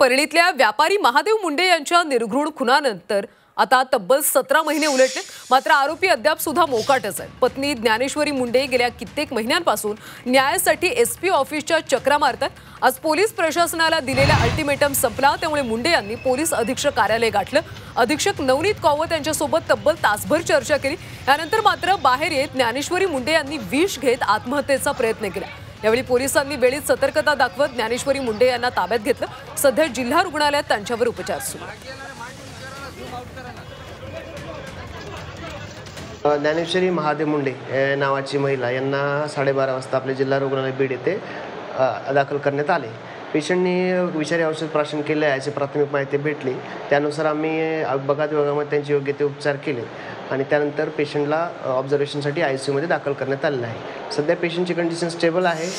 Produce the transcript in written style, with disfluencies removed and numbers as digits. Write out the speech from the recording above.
परळीतल्या व्यापारी महादेव मुंडे यांच्या निर्घृण खुनानंतर आता तब्बल 17 महिने उलटले, मात्र आरोपी अद्याप सुद्धा मोकाटच आहे। पत्नी ज्ञानेश्वरी मुंडे गेल्या कित्येक महिन्यांपासून न्यायासाठी एसपी ऑफिसच्या चक्रा मारतात। आज पोलीस प्रशासनाला दिलेला अल्टिमेटम संपला, त्यामुळे मुंडे यांनी पोलीस अधीक्षक कार्यालय गाठलं। अधीक्षक नवनीत कौवत यांच्यासोबत तब्बल तासभर चर्चा केली। यानंतर मात्र बाहेर येत ज्ञानेश्वरी मुंडे यांनी विष घेत आत्महत्येचा प्रयत्न केला। यावेळी पोलिसांनी वेळीच सतर्कता दाखवत ज्ञानेश्वरी मुंडे यांना ताब्यात घेतलं। सध्या जिल्हा रुग्णालयात त्यांच्यावर उपचार सुरू आहेत। ज्ञानेश्वरी महादेव मुंडे नावाची महिला यांना 12:30 वाजता आपले जिल्हा रुग्णालय बीड येथे दाखल करण्यात आले। पेशंटनी विषारी औषध प्राशन केले याची प्राथमिक माहिती भेटली, त्यानुसार आम्ही अपघात विभागामध्ये त्यांचे योग्य ते उपचार केले आणि त्यानंतर पेशंटला ऑब्झर्वेशनसाठी ICU मध्ये दाखल करण्यात आलेलं आहे। सध्या पेशंटची कंडिशन स्टेबल आहे।